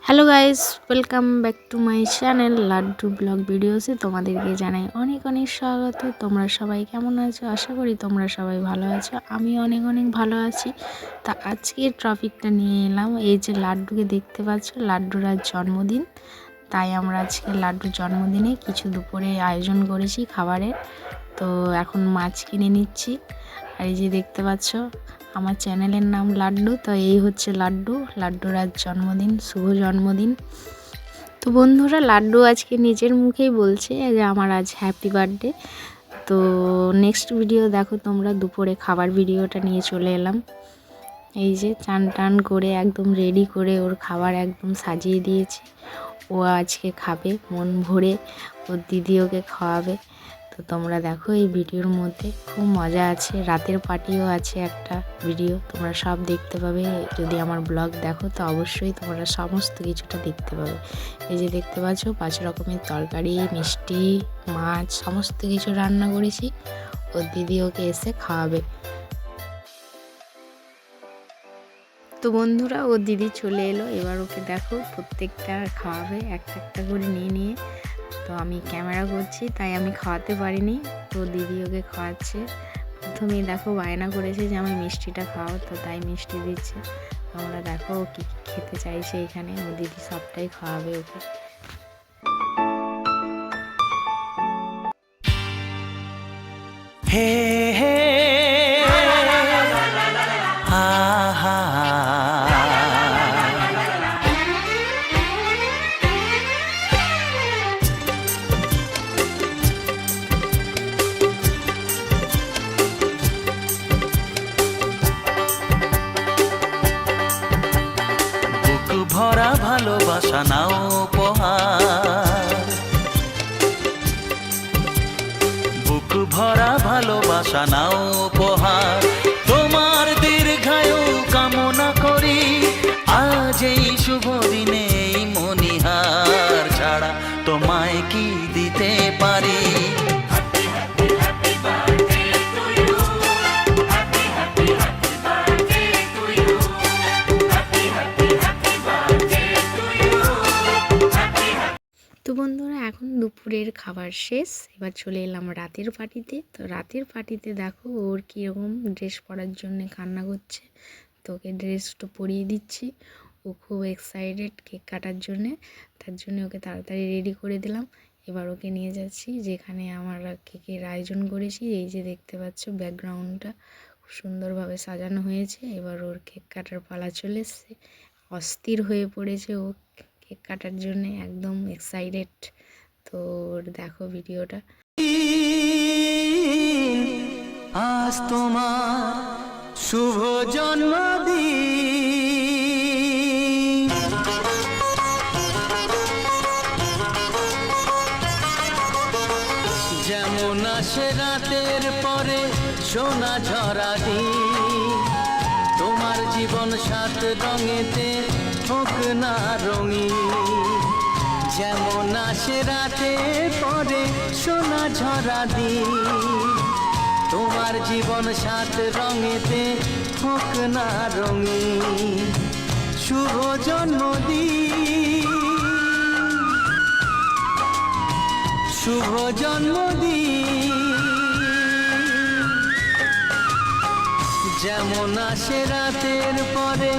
Hello guys, welcome back to my channel Laddu vlog ভিডিওসে তোমাদেরকে জানাই অনেক অনেক স্বাগত। তোমরা সবাই কেমন আছো? আশা করি তোমরা সবাই ভালো আছো। আমি অনেক অনেক ভালো আছি। তা আজকের টপিকটা নিয়ে এলাম, এই যে লাড্ডুকে দেখতে পাচ্ছ, লাড্ডুর আজ জন্মদিন। তাই আমরা আজকে লাড্ডুর জন্মদিনে কিছু দুপুরে আয়োজন করেছি খাবারের। তো এখন মাছ কিনে নিচ্ছি। আর এই যে দেখতে পাচ্ছ, আমার চ্যানেলের নাম লাড্ডু। তো এই হচ্ছে লাড্ডুর আজ জন্মদিন, শুভ জন্মদিন। তো বন্ধুরা, লাড্ডু আজকে নিজের মুখেই বলছে যে আমার আজ হ্যাপি বার্থডে। তো নেক্সট ভিডিও দেখো তোমরা, দুপুরে খাবার ভিডিওটা নিয়ে চলে এলাম। এই যে চান টান করে একদম রেডি করে ওর খাবার একদম সাজিয়ে দিয়েছি। ও আজকে খাবে মন ভরে, ওর দিদি ওকে খাওয়াবে। তো তোমরা দেখো এই ভিডিওর মধ্যে খুব মজা আছে, রাতের পার্টিও আছে একটা ভিডিও, তোমরা সব দেখতে পাবে। যদি আমার ব্লগ দেখো তো অবশ্যই তোমরা সমস্ত কিছুটা দেখতে পাবে। এই যে দেখতে পাচ্ছ 5 রকমের তরকারি, মিষ্টি, মাছ সমস্ত কিছু রান্না করেছি। ওর দিদি ওকে এসে খাওয়াবে। তো বন্ধুরা, ওর দিদি চলে এলো, এবার ওকে দেখো প্রত্যেকটা খাওয়াবে একটা একটা করে নিয়ে নিয়ে। তো আমি ক্যামেরা করছি তাই আমি খাওয়াতে পারিনি, তো দিদি ওকে খাওয়াচ্ছে। প্রথমেই দেখো বায়না করেছে যে আমি মিষ্টিটা খাও, তো তাই মিষ্টি দিচ্ছে। তোমরা দেখো ও কী কী খেতে চাইছে, এখানে ও দিদি সবটাই খাওয়াবে ওকে। হে হে হা হা বুক ভরা ভালোবাসা নাও উপহার, বুক ভরা ভালোবাসা নাও উপহার। তোমার দীর্ঘায়ু কামনা করি আজ এই শুভ দিনে, এই মনিহার ছাড়া তোমায় কি দিতে পারি। তো বন্ধুরা, এখন দুপুরের খাবার শেষ, এবার চলে এলাম রাতের পার্টিতে। তো রাতের পার্টিতে দেখো ওর কীরকম ড্রেস পরার জন্য কান্না করছে, তো ওকে ড্রেসটা পরিয়ে দিচ্ছি। ও খুব এক্সাইটেড কেক কাটার জন্যে, তার জন্য ওকে তাড়াতাড়ি রেডি করে দিলাম। এবার ওকে নিয়ে যাচ্ছি যেখানে আমরা কেকের আয়োজন করেছি। এই যে দেখতে পাচ্ছ ব্যাকগ্রাউন্ডটা খুব সুন্দরভাবে সাজানো হয়েছে। এবার ওর কেক কাটার পালা চলে এসছে, অস্থির হয়ে পড়েছে ও কেক কাটার জন্যে, একদম এক্সাইটেড। তো দেখো ভিডিওটা। আজ তোমার শুভ জন্মদিন, যেমন আসে রাতের পরে সোনা ঝরা দিন, তোমার জীবন সাত রঙেতে হোক না রঙিন। যেমন আসে রাতের পরে সোনা ঝরা দিন, তোমার জীবন সাত রঙেতে হোক না রঙিন। শুভ জন্মদিন, শুভ জন্মদিন, যেমন আসে রাতের পরে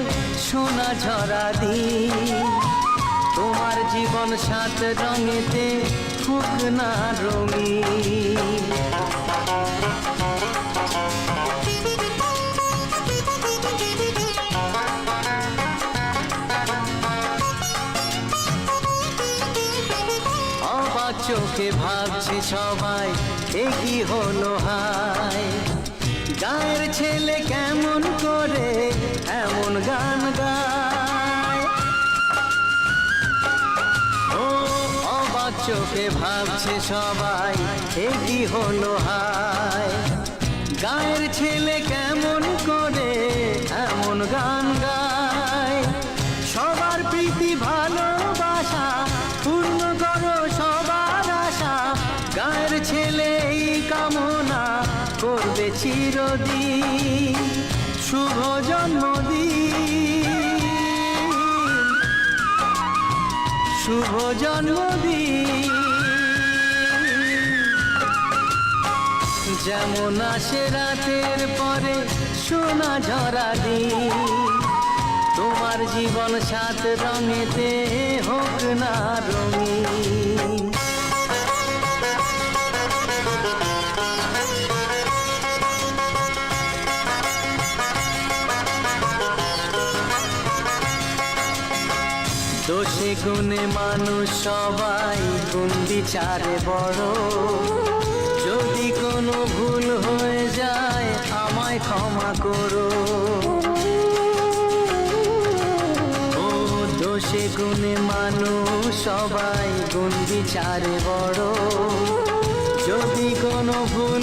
সোনা ঝরা দিন, তোমার জীবন সাত রঙেতে হোক না রঙিন। অবাক চোখে ভাবছে সবাই এ কি হলো হায়, গায়ের ছেলে কেমন করে এমন গান গায়। ও অবাক চোখে ভাবছে সবাই এ কি হলো হায়, গায়ের ছেলে কেমন করে এমন গান গায়। সবার প্রীতি ভালোবাসা পূর্ণ করো সবার আশা, গায়ের ছেলে এই কামনা করবে চিরদিন। শুভ জন্মদিন, শুভ জন্মদিন। যেমন আসে রাতের পরে সোনা ঝরা দিন, তোমার জীবন সাত রঙেতে হোক না রঙিন। দোষে গুণে মানুষ সবাই, গুণ বিচারে বড়। যদি কোনো ভুল হয়ে যায় আমায় ক্ষমা করো। ও দোষে গুণে মানুষ সবাই, গুণ বিচারে বড়। যদি কোনো ভুল